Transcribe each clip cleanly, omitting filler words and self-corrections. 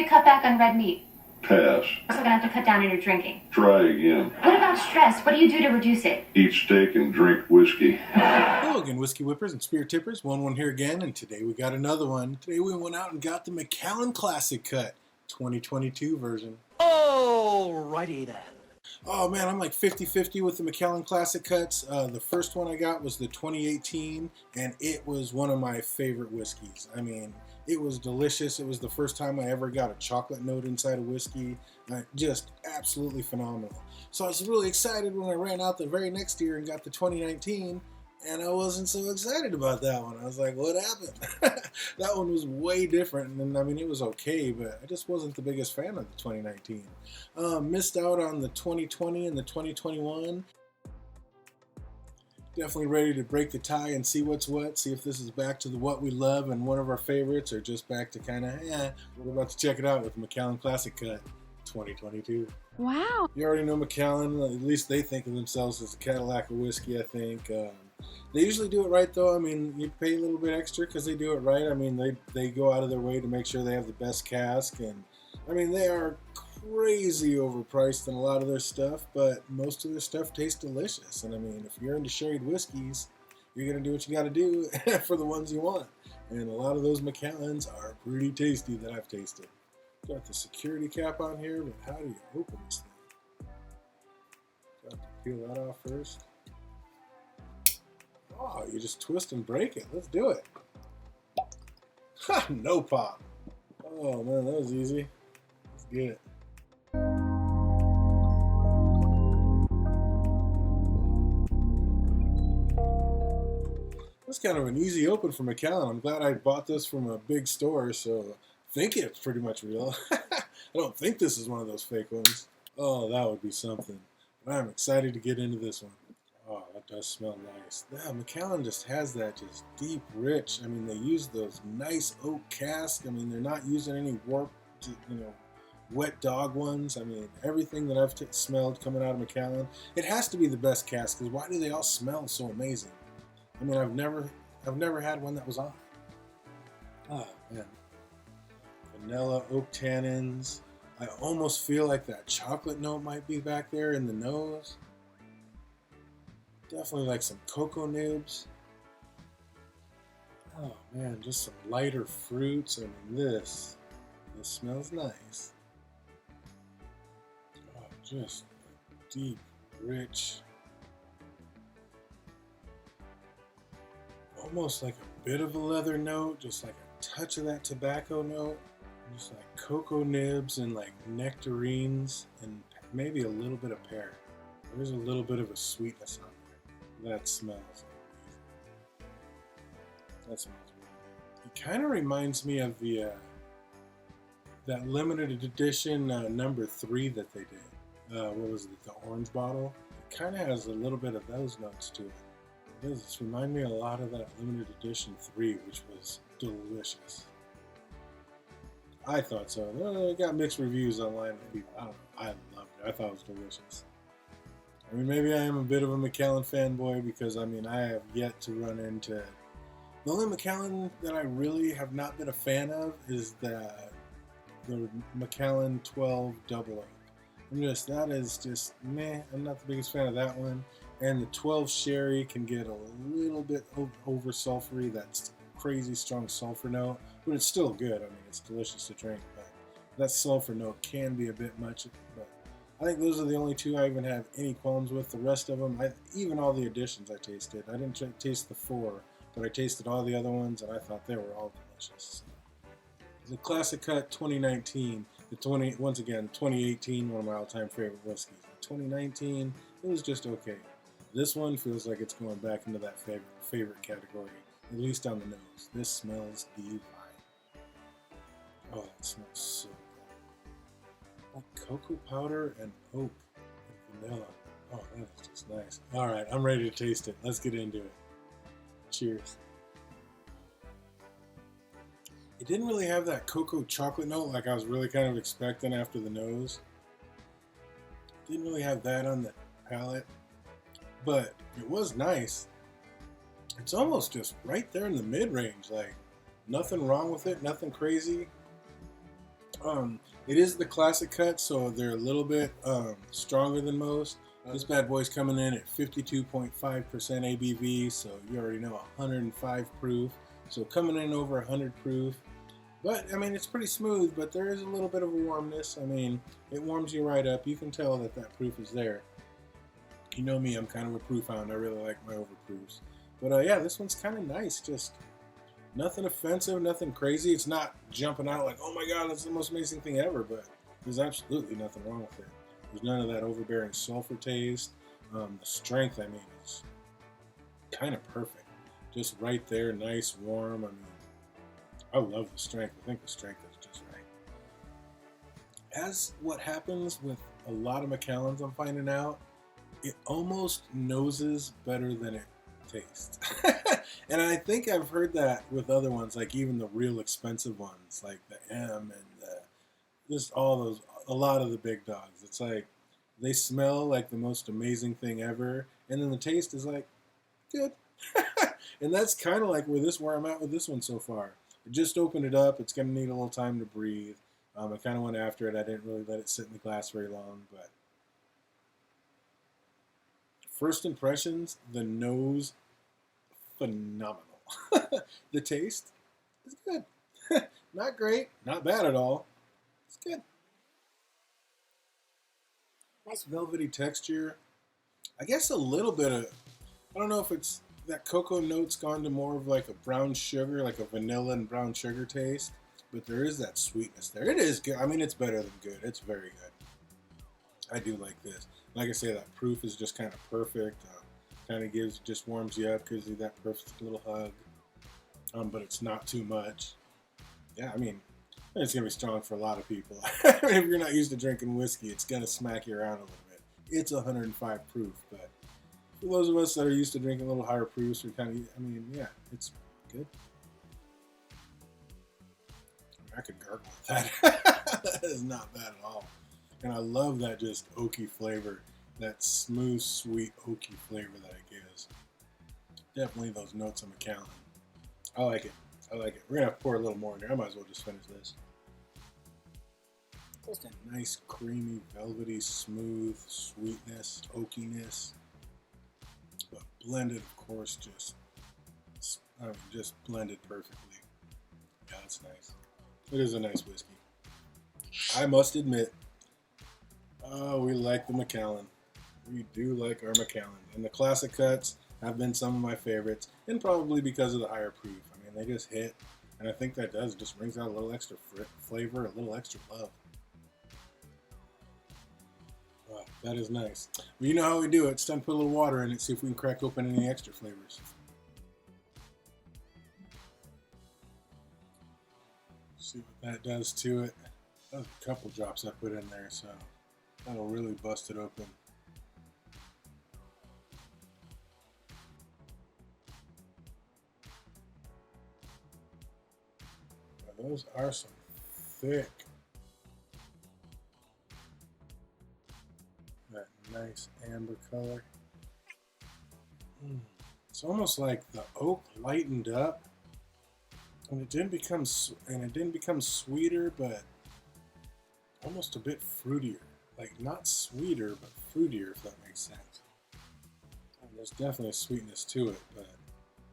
cut back on red meat. Pass. Also gonna have to cut down on your drinking. Try again. What about stress? What do you do to reduce it? Eat steak and drink whiskey. Hello again, Whiskey Whippers and Spirit Tippers. Wun Wun here again, and today we got another one. Today we went out and got the Macallan Classic Cut 2022 version. Alrighty then. Oh man, I'm like 50-50 with the Macallan Classic Cuts. The first one I got was the 2018, and it was one of my favorite whiskeys. I mean, it was delicious. It was the first time I ever got a chocolate note inside a whiskey. Just absolutely phenomenal. So I was really excited when I ran out the very next year and got the 2019, and I wasn't so excited about that one. I was like, what happened? That one was way different, and I mean, it was okay, but I just wasn't the biggest fan of the 2019. Missed out on the 2020 and the 2021. Definitely ready to break the tie and see what's what, see if this is back to the what we love and one of our favorites, or just back to kind of, we're about to check it out with Macallan Classic Cut 2022. Wow. You already know Macallan, at least they think of themselves as a Cadillac of whiskey, I think. They usually do it right, though. I mean, you pay a little bit extra because they do it right. I mean, they go out of their way to make sure they have the best cask, and I mean, they are crazy overpriced in a lot of their stuff, but most of their stuff tastes delicious. And I mean, if you're into sherried whiskeys, you're going to do what you got to do for the ones you want. And a lot of those Macallans are pretty tasty that I've tasted. Got the security cap on here, but how do you open this thing? Got to peel that off first. Oh, you just twist and break it. Let's do it. Ha! No pop. Oh man, that was easy. Let's get it. That's kind of an easy open for Macallan. I'm glad I bought this from a big store, so I think it's pretty much real. I don't think this is one of those fake ones. Oh, that would be something. But I'm excited to get into this one. Oh, that does smell nice. Yeah, Macallan just has that just deep, rich. I mean, they use those nice oak casks. I mean, they're not using any warped, wet dog ones. I mean, everything that I've smelled coming out of Macallan, it has to be the best cask, because why do they all smell so amazing? I mean, I've never had one that was on. Oh man, vanilla, oak tannins. I almost feel like that chocolate note might be back there in the nose. Definitely like some cocoa nibs. Oh man, just some lighter fruits. I mean, this smells nice. Oh, just deep, rich, almost like a bit of a leather note, just like a touch of that tobacco note, just like cocoa nibs and like nectarines and maybe a little bit of pear. There's a little bit of a sweetness on there. That smells amazing. That smells really good. It kind of reminds me of the that limited edition number 3 that they did. What was it? The orange bottle. It kind of has a little bit of those notes to it. It does. It's remind me a lot of that limited edition 3, which was delicious. I thought so. I got mixed reviews online with people. I don't know. I loved it. I thought it was delicious. I mean, maybe I am a bit of a Macallan fanboy, because I mean, I have yet to run into. The only Macallan that I really have not been a fan of is the Macallan 12 Double Oak. That is just meh. I'm not the biggest fan of that one. And the 12 Sherry can get a little bit over sulfury. That's crazy strong sulfur note, but it's still good. I mean, it's delicious to drink, but that sulfur note can be a bit much. But I think those are the only 2 I even have any qualms with. The rest of them, even all the additions I tasted. I didn't taste the 4, but I tasted all the other ones, and I thought they were all delicious. The Classic Cut 2019, once again, 2018, one of my all-time favorite whiskeys. 2019, it was just okay. This one feels like it's going back into that favorite category, at least on the nose. This smells divine. Oh, it smells so good. Like cocoa powder and oak and vanilla. Oh, that is just nice. All right, I'm ready to taste it. Let's get into it. Cheers. It didn't really have that cocoa chocolate note like I was really kind of expecting after the nose. Didn't really have that on the palate, but it was nice. It's almost just right there in the mid-range, like nothing wrong with it, nothing crazy. It is the classic cut, so they're a little bit stronger than most. This bad boy's coming in at 52.5% ABV, so you already know 105 proof. So coming in over 100 proof. But, I mean, it's pretty smooth, but there is a little bit of a warmness. I mean, it warms you right up. You can tell that that proof is there. You know me, I'm kind of a proof hound. I really like my overproofs. But, yeah, this one's kind of nice. Just nothing offensive, nothing crazy. It's not jumping out like, oh my god, that's the most amazing thing ever, but there's absolutely nothing wrong with it. There's none of that overbearing sulfur taste. The strength, I mean, is kind of perfect. Just right there, nice, warm. I mean, I love the strength. I think the strength is just right. As what happens with a lot of Macallans, I'm finding out, it almost noses better than it tastes. And I think I've heard that with other ones, like even the real expensive ones, like the M and just all those, a lot of the big dogs. It's like they smell like the most amazing thing ever, and then the taste is like good. And that's kind of like where I'm at with this one so far. I just opened it up. It's gonna need a little time to breathe. I kind of went after it. I didn't really let it sit in the glass very long, but first impressions, the nose, phenomenal. The taste is good. Not great, not bad at all. It's good. Nice velvety texture. I guess a little bit of, I don't know if it's that cocoa note's gone to more of like a brown sugar, like a vanilla and brown sugar taste, but there is that sweetness there. It is good. I mean, it's better than good. It's very good. I do like this. Like I say, that proof is just kind of perfect. Kind of just warms you up, gives you that perfect little hug. But it's not too much. Yeah, I mean, it's going to be strong for a lot of people. If you're not used to drinking whiskey, it's going to smack you around a little bit. It's 105 proof, but for those of us that are used to drinking a little higher proofs, or kind of, I mean, yeah, it's good. I could gargle with that. That is not bad at all. And I love that just oaky flavor, that smooth, sweet, oaky flavor that it gives. Definitely those notes of Macallan. I like it. I like it. We're going to have to pour a little more in there. I might as well just finish this. Just a nice, creamy, velvety, smooth sweetness, oakiness. But blended, of course, just blended perfectly. Yeah, that's nice. It is a nice whiskey. I must admit, we like the Macallan. We do like our Macallan. And the classic cuts have been some of my favorites, and probably because of the higher proof. I mean, they just hit, and I think that just brings out a little extra flavor, a little extra love. Wow, that is nice. Well, you know how we do it. It's time to put a little water in it, see if we can crack open any extra flavors. See what that does to it. That was a couple drops I put in there, so that'll really bust it open. Now, those are some thick, that nice amber color. It's almost like the oak lightened up, and it didn't become sweeter, but almost a bit fruitier. Like not sweeter, but fruitier, if that makes sense. And there's definitely a sweetness to it, but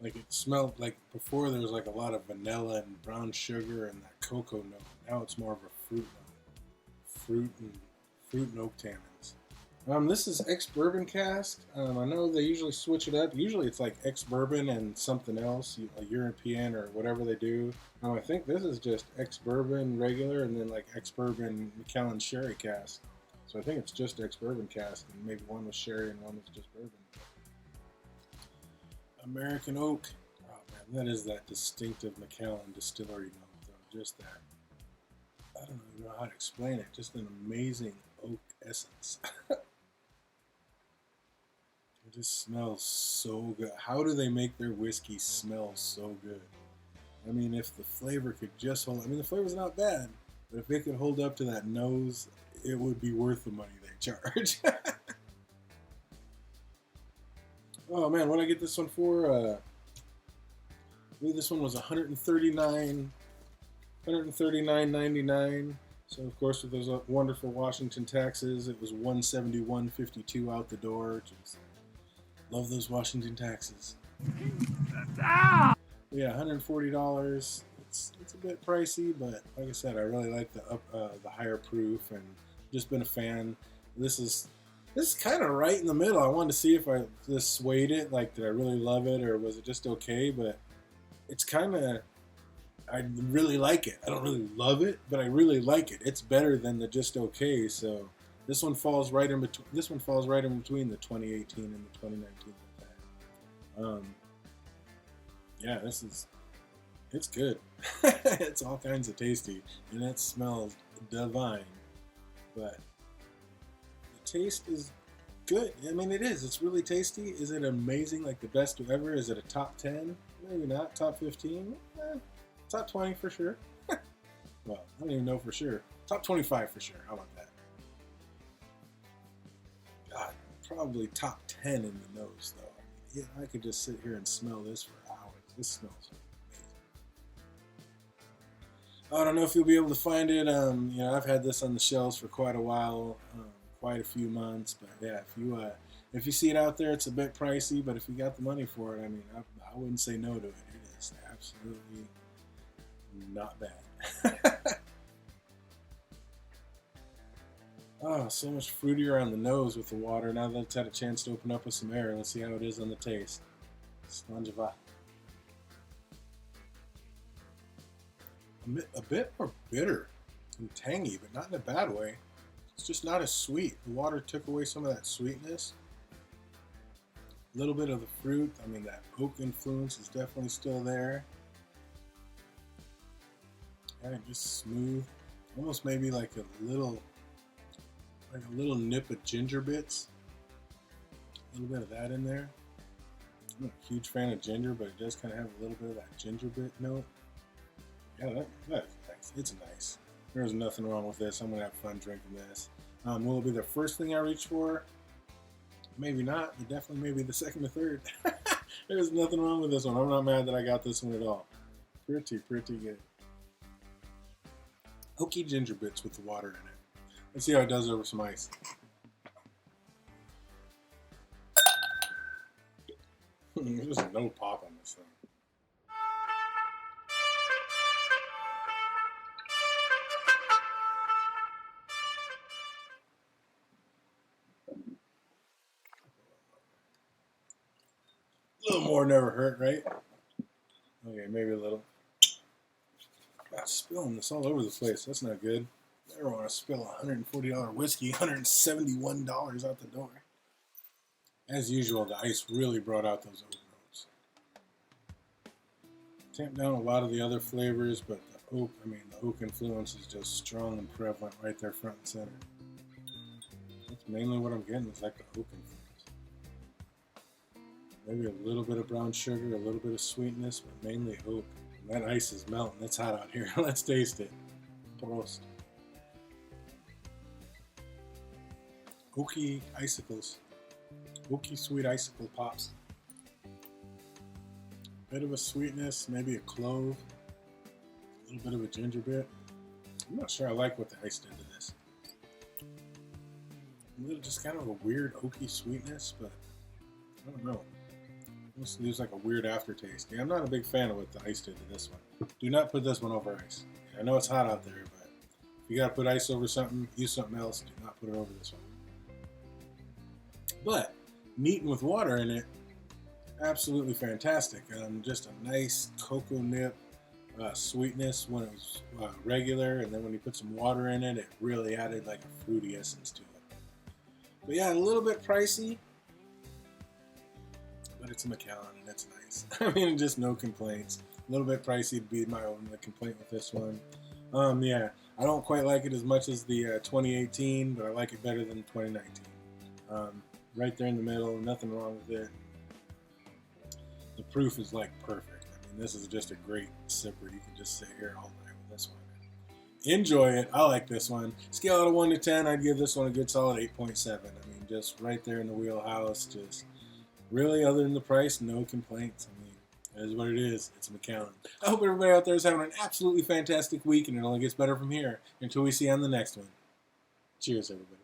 like it smelled like before there was like a lot of vanilla and brown sugar and that cocoa note. Now it's more of a fruit note. Fruit and oak tannins. This is ex-bourbon cask. I know they usually switch it up. Usually it's like ex-bourbon and something else, a European or whatever they do. I think this is just ex-bourbon regular and then like ex-bourbon Macallan sherry cask. So I think it's just ex-bourbon cask, and maybe one was sherry and one was just bourbon. American oak. Oh man, that is that distinctive Macallan distillery note though. Just that. I don't even know how to explain it. Just an amazing oak essence. It just smells so good. How do they make their whiskey smell so good? I mean, if the flavor could just hold, I mean, the flavor's not bad, but if it could hold up to that nose, it would be worth the money they charge. Oh man, what did I get this one for? I believe this one was $139.99. So of course, with those wonderful Washington taxes, it was $171.52 out the door. Just love those Washington taxes. Yeah, $140. It's a bit pricey, but like I said, I really like the higher proof, and just been a fan. This is kind of right in the middle. I wanted to see if I just swayed it, like did I really love it or was it just okay? But it's kind of, I really like it. I don't really love it, but I really like it. It's better than the just okay. So this one falls right in between. This one falls right in between the 2018 and the 2019. Yeah, it's good. It's all kinds of tasty, and it smells divine. But the taste is good. I mean, it is. It's really tasty. Is it amazing, like the best ever? Is it a top 10? Maybe not. Top 15? Top 20 for sure. Well, I don't even know for sure. Top 25 for sure. How about that? God, probably top 10 in the nose, though. Yeah, I could just sit here and smell this for hours. This smells amazing. I don't know if you'll be able to find it. I've had this on the shelves for quite a while, quite a few months. But yeah, if you see it out there, it's a bit pricey. But if you got the money for it, I mean, I wouldn't say no to it. It is absolutely not bad. Oh, so much fruitier on the nose with the water. Now that it's had a chance to open up with some air, let's see how it is on the taste. Slanjava. A bit more bitter and tangy, but not in a bad way. It's just not as sweet. The water took away some of that sweetness. A little bit of the fruit. I mean, that oak influence is definitely still there. And just smooth. Almost maybe like a little nip of ginger bits. A little bit of that in there. I'm not a huge fan of ginger, but it does kind of have a little bit of that ginger bit note. Yeah, that's nice. It's nice. There's nothing wrong with this. I'm going to have fun drinking this. Will it be the first thing I reach for? Maybe not, but definitely maybe the second or third. There's nothing wrong with this one. I'm not mad that I got this one at all. Pretty good. Oaky ginger bits with the water in it. Let's see how it does over some ice. There's no pop on this thing. A little more never hurt, right? Okay, maybe a little. God, spilling this all over the place. That's not good. Never want to spill a $140 whiskey, $171 out the door. As usual, the ice really brought out those oak notes. Tamped down a lot of the other flavors, but the oak influence is just strong and prevalent right there front and center. That's mainly what I'm getting, is like the oak influence. Maybe a little bit of brown sugar, a little bit of sweetness, but mainly oak. And that ice is melting. It's hot out here. Let's taste it. Prost. Oaky icicles. Oaky sweet icicle pops. Bit of a sweetness, maybe a clove. A little bit of a ginger bit. I'm not sure I like what the ice did to this. A little, just kind of a weird oaky sweetness, but I don't know. Almost leaves like a weird aftertaste. Yeah, I'm not a big fan of what the ice did to this one. Do not put this one over ice. I know it's hot out there, but if you gotta put ice over something, use something else. Do not put it over this one. But neat and with water in it, absolutely fantastic. Just a nice cocoa nip sweetness when it was regular, and then when you put some water in it, it really added like a fruity essence to it. But yeah, a little bit pricey, but it's a Macallan and it's nice. I mean, just no complaints. A little bit pricey to be my only complaint with this one. Yeah, I don't quite like it as much as the 2018, but I like it better than the 2019. Right there in the middle, nothing wrong with it. The proof is like perfect. I mean, this is just a great sipper. You can just sit here all night with this one. Enjoy it. I like this one. Scale out of 1 to 10, I'd give this one a good solid 8.7. I mean, just right there in the wheelhouse. Just really, other than the price, no complaints. I mean, That is what it is. It's Macallan. I hope everybody out there is having an absolutely fantastic week, and it only gets better from here until we see you on the next one. Cheers, everybody.